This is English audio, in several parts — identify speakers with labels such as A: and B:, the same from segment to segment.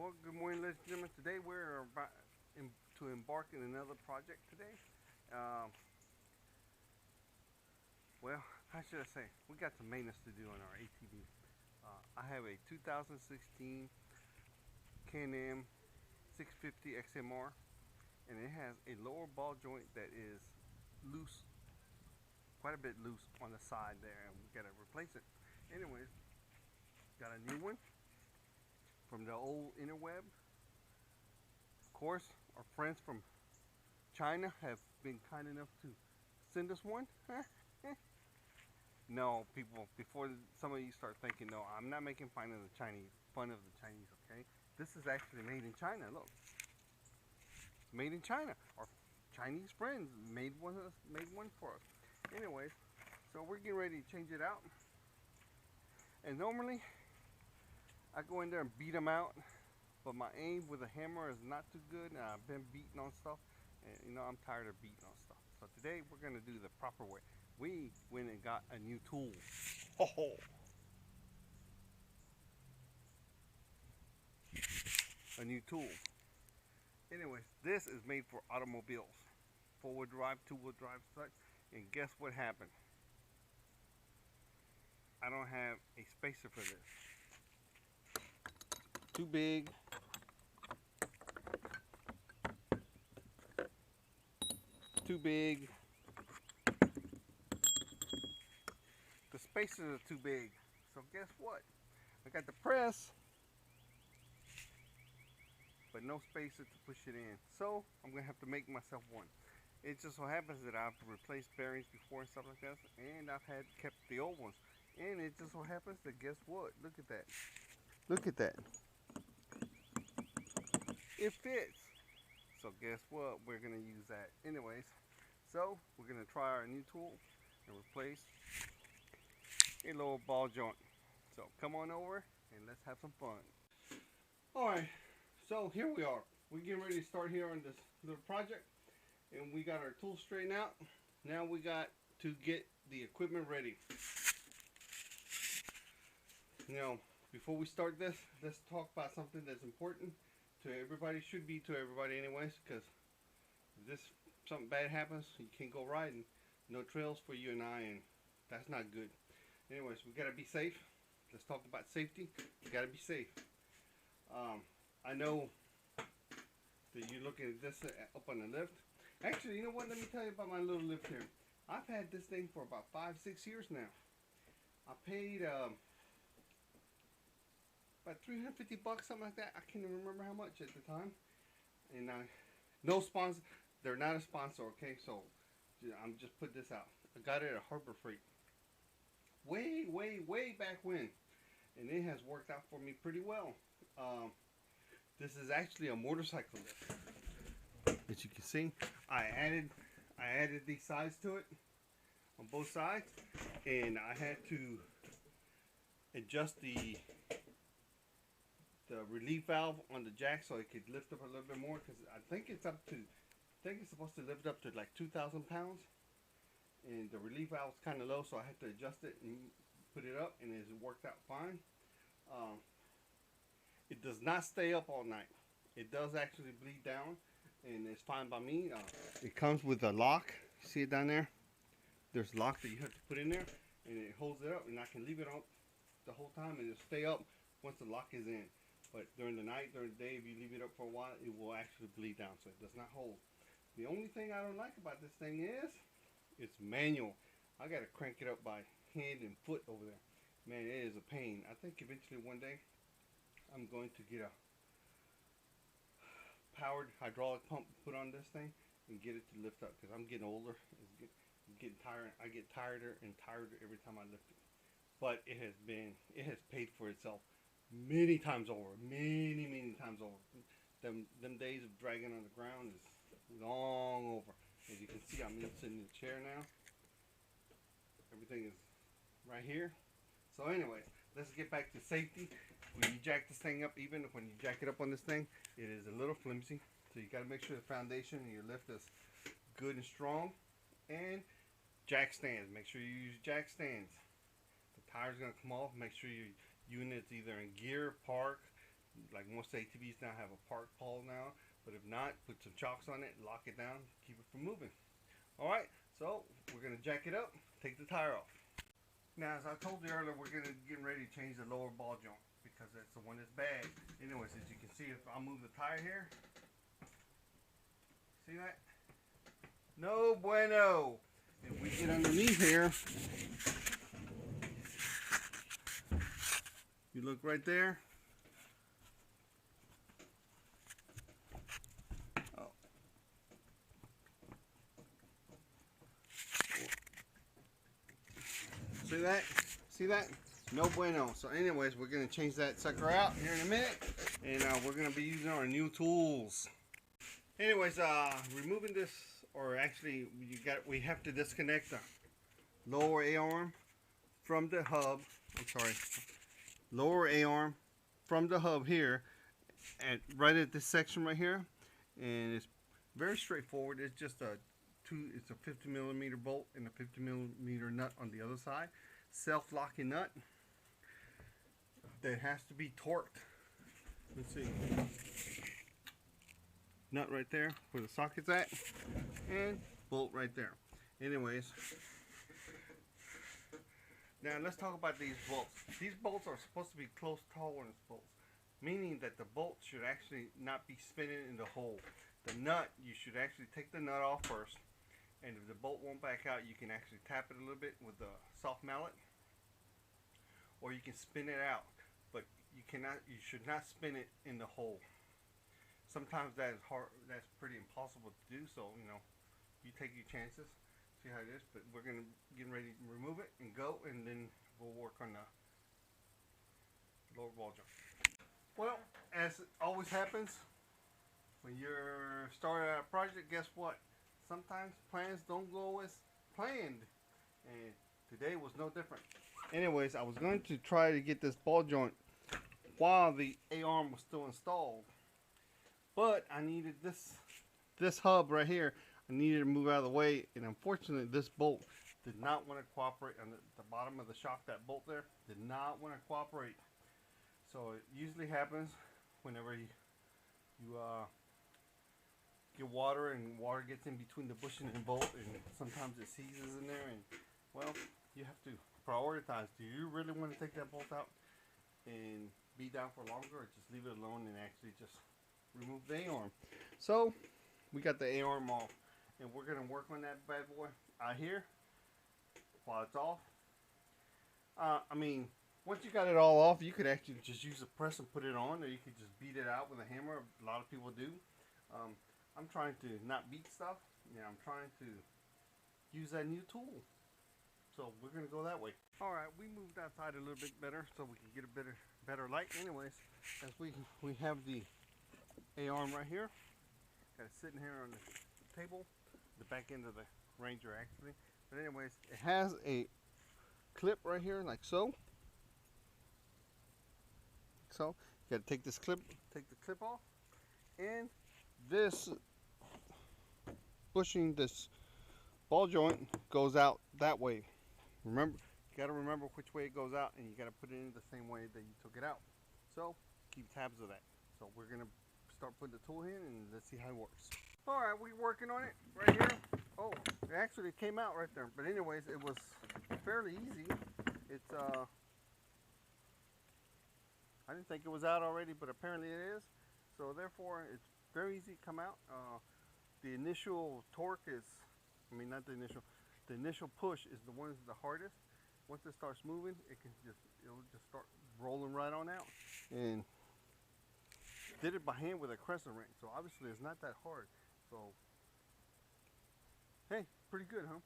A: Well, good morning, ladies and gentlemen. Today we're about to embark in another project today. Um, well, how should I say? We got some maintenance to do on our ATV. I have a 2016 Can Am 650 XMR, and it has a lower ball joint that is loose, quite a bit loose on the side there, and we got to replace it. Anyways, got a new one from the old interweb. Of course, our friends from China have been kind enough to send us one. No, people, before some of you start thinking, no, I'm not making fun of the Chinese, okay? This is actually made in China. Look, it's made in China. Our Chinese friends made one for us. Anyways, so we're getting ready to change it out. And normally, I go in there and beat them out, but my aim with a hammer is not too good. And I've been beating on stuff, and I'm tired of beating on stuff. So today we're gonna do the proper way. We went and got a new tool. Oh, a new tool. Anyways, this is made for automobiles, four-wheel drive, two-wheel drive, such. And guess what happened? I don't have a spacer for this. Too big. Too big. The spacers are too big. So guess what? I got the press, but no spacer to push it in. So I'm gonna have to make myself one. It just so happens that I have to replace bearings before and stuff like that, and I've had kept the old ones. And it just so happens that guess what? Look at that. Look at that. It fits. So guess what? We're gonna use that. Anyways, so we're gonna try our new tool and replace a lower ball joint. So come on over and let's have some fun. Alright, so here we are. We're getting ready to start here on this little project. And we got our tools straightened out. Now we got to get the equipment ready. Now, before we start this, let's talk about something that's important to everybody. Should be to everybody anyways, because if something bad happens, you can't go riding. No trails for you and I, and that's not good. Anyways, we gotta be safe. Let's talk about safety. You gotta be safe. I know that you're looking at this up on the lift. Actually, you know what? Let me tell you about my little lift here. I've had this thing for about 5-6 years now. I paid about $350, something like that. I can't even remember how much at the time. And no sponsor. They're not a sponsor, okay? So I'm just put this out. I got it at Harbor Freight. Way back when, and it has worked out for me pretty well. This is actually a motorcycle lift. As you can see, I added these sides to it on both sides, and I had to adjust the relief valve on the jack so it could lift up a little bit more, because I think it's supposed to lift up to like 2,000 pounds, and the relief valve is kind of low, so I had to adjust it and put it up, and it worked out fine. It does not stay up all night. It does actually bleed down, and it's fine by me. It comes with a lock. See it down there? There's a lock that you have to put in there, and it holds it up, and I can leave it up the whole time, and it'll stay up once the lock is in. But during the night, during the day, if you leave it up for a while, it will actually bleed down, so it does not hold. The only thing I don't like about this thing is it's manual. I got to crank it up by hand and foot over there. Man, it is a pain. I think eventually one day I'm going to get a powered hydraulic pump put on this thing and get it to lift up, because I'm getting older. I'm getting tired. I get tireder and tireder every time I lift it. But it has paid for itself many times over. Many times over. Them days of dragging on the ground is long over. As you can see, I'm sitting in the chair now. Everything is right here. So anyways, let's get back to safety. When you jack this thing up, even when you jack it up on this thing, it is a little flimsy. So you got to make sure the foundation and your lift is good and strong. And jack stands. Make sure you use jack stands. The tire's going to come off. Make sure your unit's either in gear, park, Like most ATVs now have a park pole now, but if not, put some chocks on it, lock it down, keep it from moving. All right, so we're gonna jack it up, take the tire off. Now, as I told you earlier, we're getting ready to change the lower ball joint because that's the one that's bad. Anyways, as you can see, if I move the tire here, see that? No bueno. If we get underneath here, you look right there. Oh. See that? See that? No bueno. So anyways, we're going to change that sucker out here in a minute. And we're going to be using our new tools. Anyways, removing this, or actually we have to disconnect the lower A-arm from the hub. I'm sorry. Lower A-arm from the hub here, right at this section right here. And it's very straightforward. It's just it's a 50 millimeter bolt and a 50 millimeter nut on the other side. Self-locking nut that has to be torqued. Let's see. Nut right there where the socket's at, and bolt right there. Anyways, now let's talk about these bolts. These bolts are supposed to be close tolerance bolts, meaning that the bolt should actually not be spinning in the hole. The nut, you should actually take the nut off first, and if the bolt won't back out, you can actually tap it a little bit with a soft mallet, or you can spin it out, but you should not spin it in the hole. Sometimes that is hard, that's pretty impossible to do, so you take your chances, see how it is. But we're getting ready to remove it and go, and then we'll work on the lower ball joint. Well, as it always happens when you're starting out a project, guess what? Sometimes plans don't go as planned, and today was no different. Anyways, I was going to try to get this ball joint while the A-arm was still installed, but I needed this hub right here. I needed to move out of the way, and unfortunately this bolt did not want to cooperate on the bottom of the shock. That bolt there did not want to cooperate. So it usually happens whenever you get water, and water gets in between the bushing and bolt, and sometimes it seizes in there, and well, you have to prioritize. Do you really want to take that bolt out and be down for longer, or just leave it alone and actually just remove the A-arm? So we got the A-arm off, and we're gonna work on that bad boy out here while it's off. I mean, once you got it all off, you could actually just use a press and put it on, or you could just beat it out with a hammer. A lot of people do. I'm trying to not beat stuff. I'm trying to use that new tool. So we're gonna go that way. All right, we moved outside a little bit better so we can get a better light. Anyways, as we have the A-arm right here. Got it sitting here on the table, the back end of the Ranger actually. But anyways, it has a clip right here, like so. So you got to take the clip off, and this bushing, this ball joint goes out that way. Remember, you got to remember which way it goes out, and you got to put it in the same way that you took it out. So keep tabs of that. So we're gonna start putting the tool in, and let's see how it works. All right, we're working on it right here. Oh, it actually came out right there. But anyways, it was fairly easy. It's I didn't think it was out already, but apparently it is. So therefore, it's very easy to come out. The initial torque is, not the initial push is the one that's the hardest. Once it starts moving, it'll just start rolling right on out. And did it by hand with a crescent wrench, so obviously it's not that hard. So hey, pretty good, huh?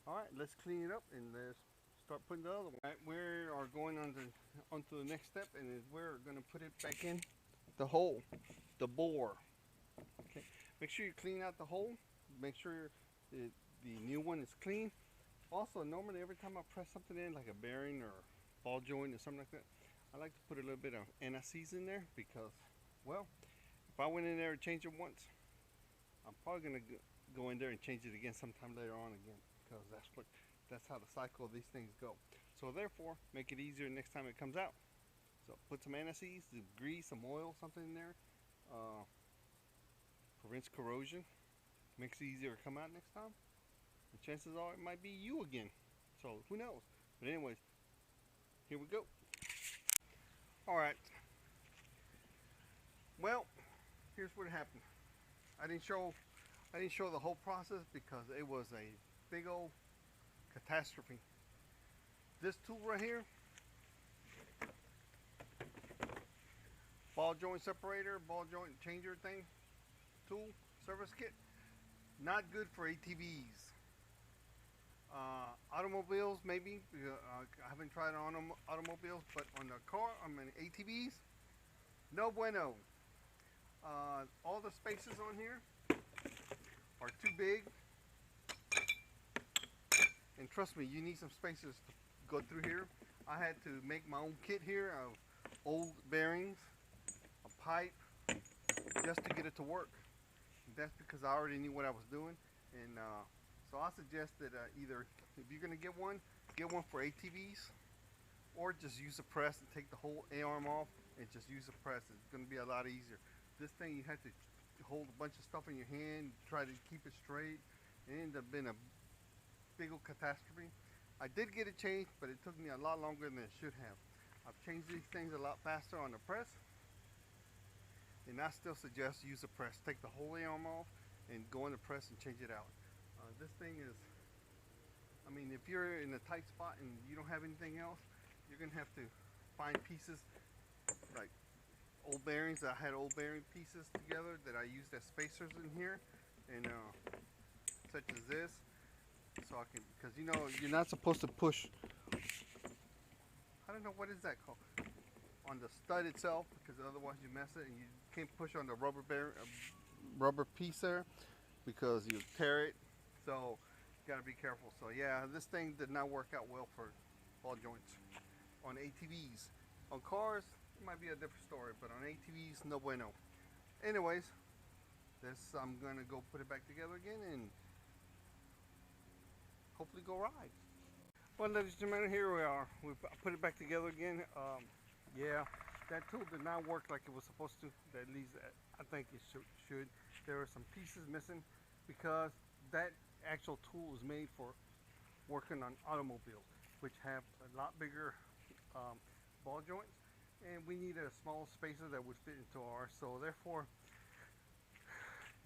A: All right, let's clean it up and let's start putting the other one. All right, we are going onto the next step, and we're going to put it back in the hole, the bore. Okay, make sure you clean out the hole. Make sure the new one is clean. Also, normally every time I press something in, like a bearing or ball joint or something like that, I like to put a little bit of anti-seize in there because, well, if I went in there and changed it once, I'm probably going to go in there and change it again sometime later on again, because that's how the cycle of these things go. So therefore, make it easier next time it comes out. So put some anise, some grease, some oil, something in there. Uh, Prevents corrosion. Makes it easier to come out next time. The chances are it might be you again. So who knows? But anyways, here we go. All right. Well, here's what happened. I didn't show the whole process because it was a big old catastrophe. This tool right here, ball joint separator, ball joint changer thing, tool, service kit, not good for ATVs. Automobiles maybe. I haven't tried on automobiles, but on the car, I mean ATVs, no bueno. All the spaces on here are too big, and trust me, you need some spaces to go through here. I had to make my own kit here of old bearings, a pipe, just to get it to work. That's because I already knew what I was doing, and so I suggest that either if you're gonna get one for ATVs, or just use a press and take the whole A-arm off and just use a press. It's gonna be a lot easier. This thing you have to hold a bunch of stuff in your hand, try to keep it straight. It ended up being a big old catastrophe. I did get it changed, but it took me a lot longer than it should have. I've changed these things a lot faster on the press, and I still suggest use a press. Take the whole arm off and go in the press and change it out. This thing is, I mean, if you're in a tight spot and you don't have anything else, you're gonna have to find pieces like old bearings. I had old bearing pieces together that I used as spacers in here, and such as this, so I can, because you know you're not supposed to push. I don't know what is that called on the stud itself, because otherwise you mess it, and you can't push on the rubber piece there because you tear it. So you gotta be careful. So yeah, this thing did not work out well for ball joints on ATVs. On cars, it might be a different story, but on ATVs, no bueno. Anyways, this I'm gonna go put it back together again and hopefully go ride. Well, ladies and gentlemen, here we are. We put it back together again. Yeah, that tool did not work like it was supposed to. At least I think it should. There are some pieces missing because that actual tool is made for working on automobiles, which have a lot bigger ball joints, and we need a small spacer that would fit into ours. So therefore,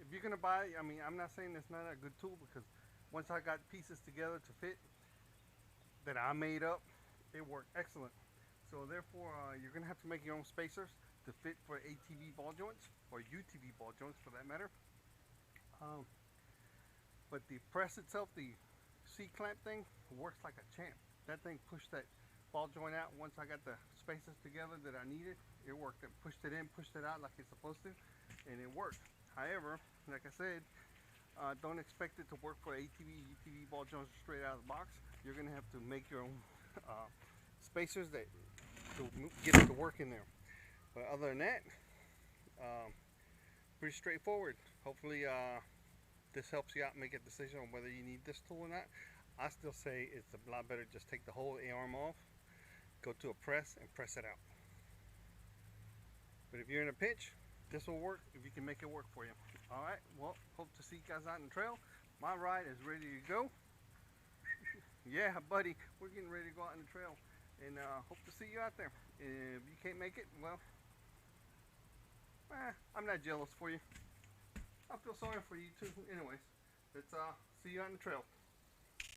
A: if you're gonna buy, I mean, I'm not saying it's not a good tool, because once I got pieces together to fit that I made up, it worked excellent. So therefore, you're gonna have to make your own spacers to fit for ATV ball joints, or UTV ball joints for that matter. But the press itself, the C-clamp thing, works like a champ. That thing pushed that ball joint out. Once I got the spacers together that I needed, it worked. It pushed it in, pushed it out like it's supposed to, and it worked. However, like I said, don't expect it to work for ATV, UTV ball joints straight out of the box. You're gonna have to make your own spacers that to get it to work in there. But other than that, pretty straightforward. Hopefully this helps you out and make a decision on whether you need this tool or not. I still say it's a lot better just take the whole arm off, go to a press and press it out. But if you're in a pinch, this will work if you can make it work for you. Alright, well, hope to see you guys out in the trail. My ride is ready to go. Yeah, buddy, we're getting ready to go out in the trail, and hope to see you out there. If you can't make it, well, I'm not jealous for you. I feel sorry for you too. Anyways, let's see you out in the trail.